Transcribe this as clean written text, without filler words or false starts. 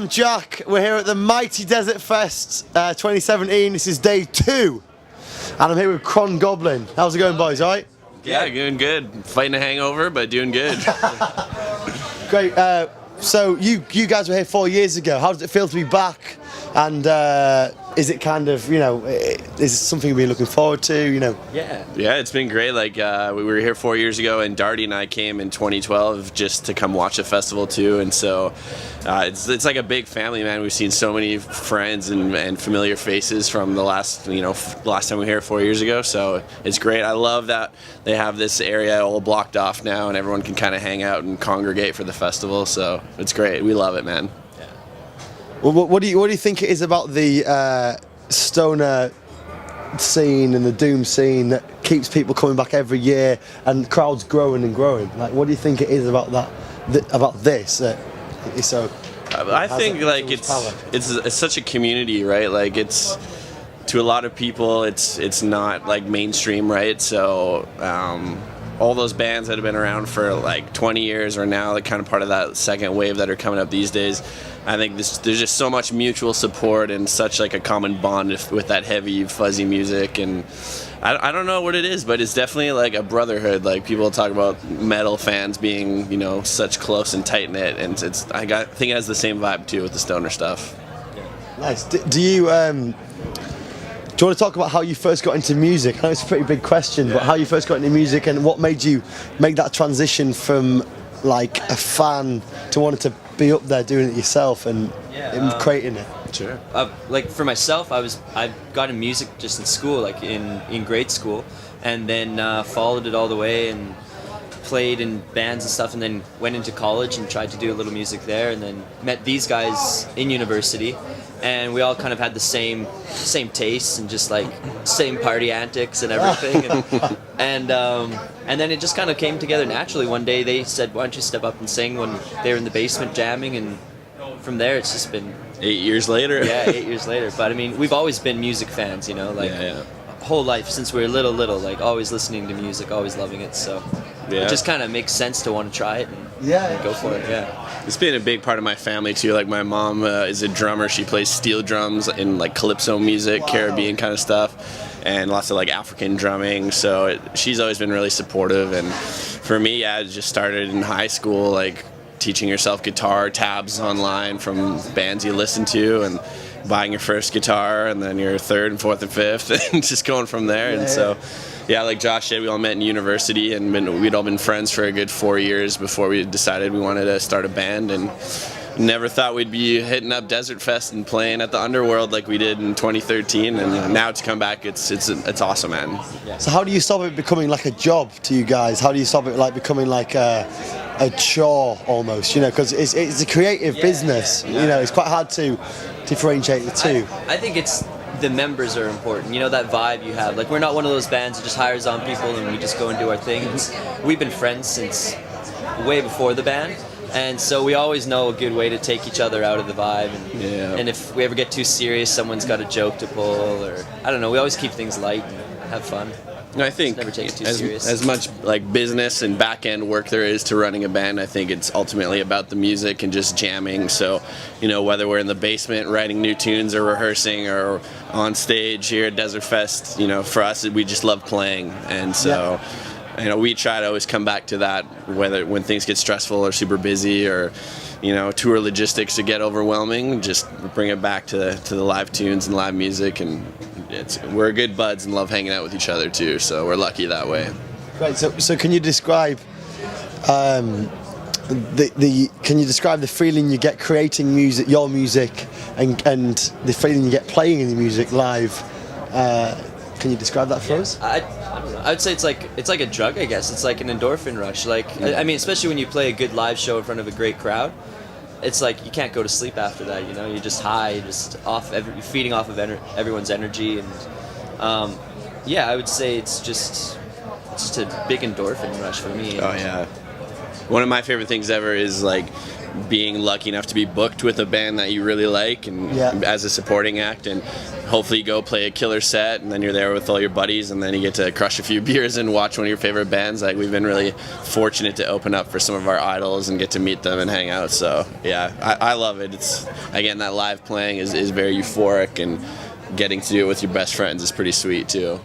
I'm Jack. We're here at the mighty Desertfest 2017. This is day 2. And I'm here with Chron Goblin. How's it going, boys? All right? Yeah, doing good. Fighting a hangover, but doing good. Great. So you guys were here 4 years ago. How does it feel to be back? And is it kind of, is it something you've been looking forward to, Yeah, it's been great. Like, we were here 4 years ago, and Darty and I came in 2012 just to come watch the festival too. And so it's like a big family, man. We've seen so many friends and familiar faces from the last time we were here 4 years ago. So it's great. I love that they have this area all blocked off now, and everyone can kind of hang out and congregate for the festival. So it's great. We love it, man. Well, what do you think it is about the stoner scene and the doom scene that keeps people coming back every year and crowds growing and growing? Like, what do you think it is about about this that is so? I think like it's such a community, right? Like it's to a lot of people, it's not like mainstream, right? So all those bands that have been around for like 20 years are now like kind of part of that second wave that are coming up these days. I think there's just so much mutual support and such like a common bond with that heavy, fuzzy music, and I don't know what it is, but it's definitely like a brotherhood. Like people talk about metal fans being, such close and tight knit, and I think it has the same vibe too with the stoner stuff. Nice. Do you want to talk about how you first got into music? I know it's a pretty big question, but how you first got into music and what made you make that transition from like a fan to wanting to be up there doing it yourself and creating it? Sure. Like for myself, I got in music just in school, like in grade school, and then followed it all the way and played in bands and stuff, and then went into college and tried to do a little music there, and then met these guys in university, and we all kind of had the same tastes and just like same party antics and everything, and then it just kind of came together naturally. One day they said, "Why don't you step up and sing?" when they were in the basement jamming, and from there it's just been 8 years later. Yeah, 8 years later. But I mean, we've always been music fans, whole life since we were little, like always listening to music, always loving it. So it just kind of makes sense to want to try it and go for it. Yeah. It's been a big part of my family too. Like my mom is a drummer. She plays steel drums in like calypso music, Caribbean kind of stuff, and lots of like African drumming. So she's always been really supportive. And for me, it just started in high school, like teaching yourself guitar tabs online from bands you listen to, and buying your first guitar, and then your third and fourth and fifth, and just going from there. Like Josh said, we all met in university, and we'd all been friends for a good 4 years before we decided we wanted to start a band, and never thought we'd be hitting up Desertfest and playing at the Underworld like we did in 2013, and now to come back, it's awesome, man. So how do you stop it becoming like a job to you guys? How do you stop it like becoming like a chore almost, because it's a creative business. It's quite hard to differentiate the two. I think it's the members are important. That vibe you have. Like, we're not one of those bands that just hires on people and we just go and do our thing. We've been friends since way before the band, and so we always know a good way to take each other out of the vibe. And if we ever get too serious, someone's got a joke to pull, or I don't know. We always keep things light and have fun. I think never take it too serious. As much like business and back end work there is to running a band, I think it's ultimately about the music and just jamming. So, whether we're in the basement writing new tunes or rehearsing or on stage here at Desertfest, for us we just love playing, and so we try to always come back to that, whether when things get stressful or super busy or tour logistics to get overwhelming, just bring it back to the live tunes and live music, and we're good buds and love hanging out with each other too, so we're lucky that way. Right. So can you describe the feeling you get creating music, your music, and the feeling you get playing in the music live? Can you describe that for us? I don't know. I would say it's like a drug, I guess. It's like an endorphin rush. Like, I mean, especially when you play a good live show in front of a great crowd, it's like you can't go to sleep after that. You're just high, you're just feeding off of everyone's energy, and I would say it's just a big endorphin rush for me. Oh yeah. one of my favorite things ever is like being lucky enough to be booked with a band that you really like and as a supporting act, and hopefully you go play a killer set and then you're there with all your buddies and then you get to crush a few beers and watch one of your favorite bands. Like, we've been really fortunate to open up for some of our idols and get to meet them and hang out. So yeah, I love it. It's, again, that live playing is very euphoric, and getting to do it with your best friends is pretty sweet too.